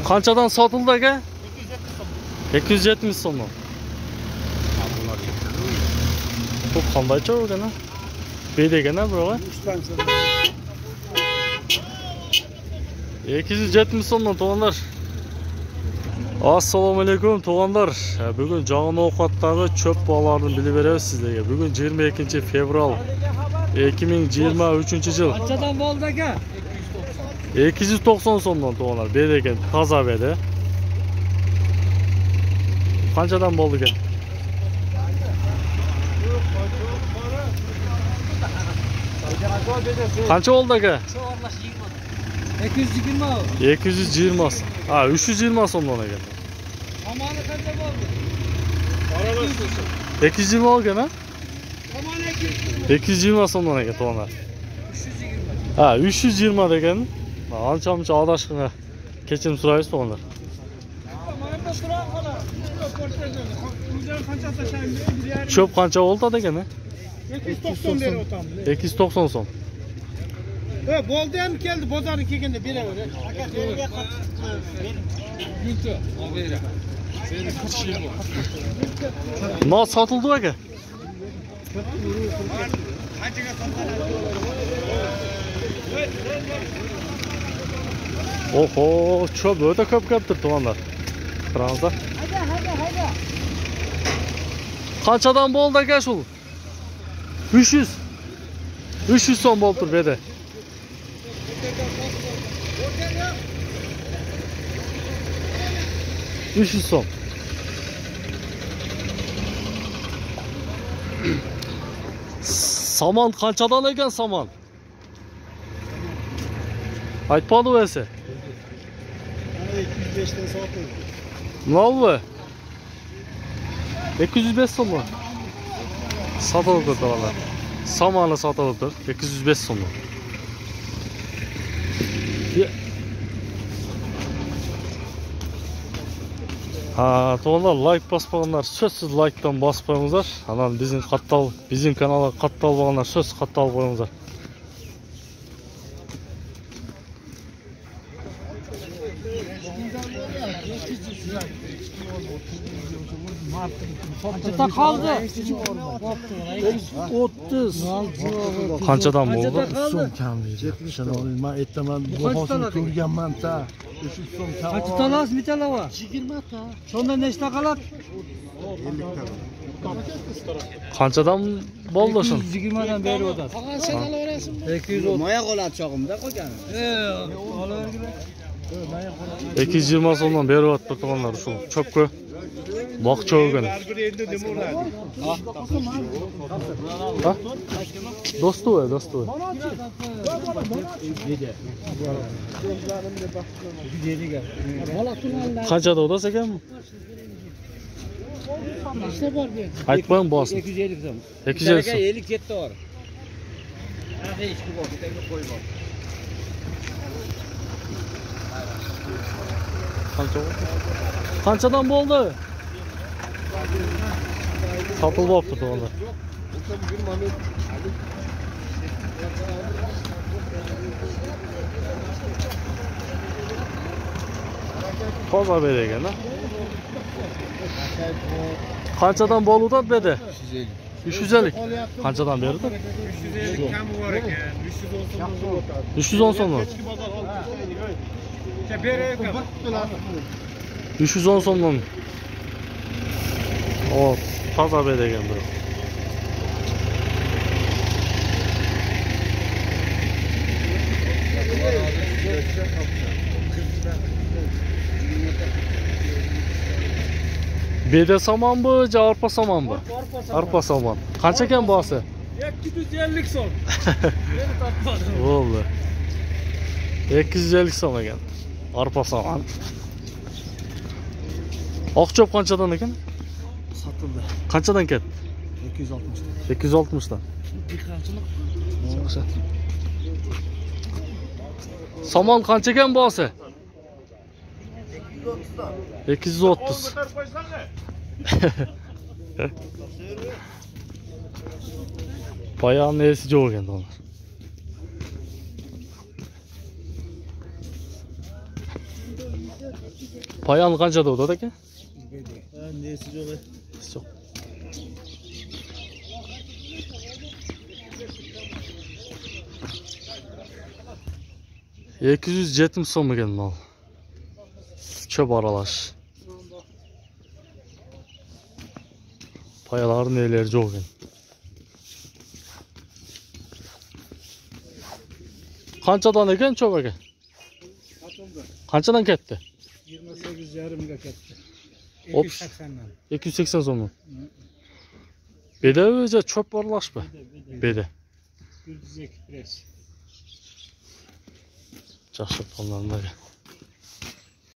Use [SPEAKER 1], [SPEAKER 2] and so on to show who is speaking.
[SPEAKER 1] Qanchadan sotıldi aka? 270 so'mdan. Bu qandaycha ekan? Bedegana birolar. 270 so'mdan to'g'anlar. Assalomu alaykum to'g'anlar. Bugun jag'on ovqatdagi cho'p bolalarni bilib beramiz sizlarga. Bugun 22 fevral 2023-yil.
[SPEAKER 2] Qanchadan bo'ldi aka?
[SPEAKER 1] 290 so'mdan to'g'anlar. Bedegan toza bedi. Qanchadan bo'ldi ekan? Qancha oldu aka?
[SPEAKER 2] 220.
[SPEAKER 1] 220. Ha, 320 so'mdan ekan.
[SPEAKER 2] Samoni qancha bo'ldi?
[SPEAKER 1] 220 olgan ha?
[SPEAKER 2] Samoni
[SPEAKER 1] 220 so'mdan ekan to'g'anlar.
[SPEAKER 2] 320.
[SPEAKER 1] Ha, 320 degan. Ancha-muncha adashqina kechirim so'raymiz to'g'anlar. Cho'p qancha oldi degan?
[SPEAKER 2] 290 berib o'tamiz.
[SPEAKER 1] 290 so'm.
[SPEAKER 2] Bo'ldi ham keldi, bozorga kelganda beraver. Aka senga qattiq.
[SPEAKER 1] No sotildi aka.
[SPEAKER 2] Qanchaga sotiladi?
[SPEAKER 1] Oho, cho'p o'ta ko'p kelibdi to'g'anlar. Fransa.
[SPEAKER 2] Hada.
[SPEAKER 1] Qanchadan bo'ldi aka shu? 300. 300 so'm bo'lib turib edi. 300 so'm. Saman qanchadan ekan saman? Aytmadi o'zi.
[SPEAKER 2] 205 dan sotildi.
[SPEAKER 1] Nolmi? 205 so'm. Sotildi to'g'rilar. Samani sotildi 205 so'm. Ha, to'g'rilar like bosmaganlar so'zsiz like'dan bosib qo'yingizlar. Ana bizning kanalga qattal bo'lganlar so'z qattal qo'yingizlar.
[SPEAKER 2] Qancha qoldi? 30.
[SPEAKER 1] Qanchadan bo'ldi?
[SPEAKER 3] so'm kamlaydi. Men aytaman, bu hosilni ko'rganman-ta. 300 so'm kam.
[SPEAKER 2] Qancha talas metalava?
[SPEAKER 3] 20 ta.
[SPEAKER 2] Sonda nechta qoladi?
[SPEAKER 3] 50 ta.
[SPEAKER 1] Qanchadan bo'ldi shun?
[SPEAKER 2] 220 dan berib o'tadi.
[SPEAKER 3] Qolgan sen olaverasizmi?
[SPEAKER 2] 230.
[SPEAKER 4] Moya qoladi chog'imda qolgan.
[SPEAKER 2] Olavergin.
[SPEAKER 1] 220 so'mdan berib o'tdi to'g'anlar shu cho'pku. Boqcha o'rgan. Ha? Do'sto'y. Qanchada o'das ekan?
[SPEAKER 2] Nechta bor bu?
[SPEAKER 1] Aytmang bosim.
[SPEAKER 2] 250 so'm.
[SPEAKER 1] 250 so'm.
[SPEAKER 4] 50 ketdi bor. Hadi ishki bor, bittaga qo'y bor.
[SPEAKER 1] Qanchadan bo'ldi? Sotilib olibdi to'g'rilar. Toza bergan-a? Qanchadan bo'ldi dedi? 350. Qanchadan berdi?
[SPEAKER 2] 350 kami bor ekan. 310 so'm.
[SPEAKER 1] 310 so'm. 310 so'mdan. O, toza bergan bro. Beda saman bu, arpa saman bu. Arpa saman. Qancha ekan bosi?
[SPEAKER 2] 250 so'm.
[SPEAKER 1] Bo'ldi. 250 so'm ekan. Arpa saman. Oqcho'p qanchadan ekan?
[SPEAKER 3] Sotildi.
[SPEAKER 1] Qanchadan ketdi?
[SPEAKER 3] 260.
[SPEAKER 1] 260 dan. Yaxshi. Saman qancha ekan bosi? 230. Bayağı neyse çok ekan onlar. Payan kanca doğdu da ki?
[SPEAKER 3] Neyse yok.
[SPEAKER 1] Yok. 270 so'm ekan mal. Çöp aralaş. Payaların neleri çok ekan. Qanchadan ekan çöp aka? Qanchadan ketdi?
[SPEAKER 2] 28 yarımga ketdi.
[SPEAKER 1] Ops.
[SPEAKER 2] 280'dan.
[SPEAKER 1] 280 so'm. Bede o'zi çöp aralash mı? Bede.
[SPEAKER 2] 102 pres.
[SPEAKER 1] Жақсы болғандарында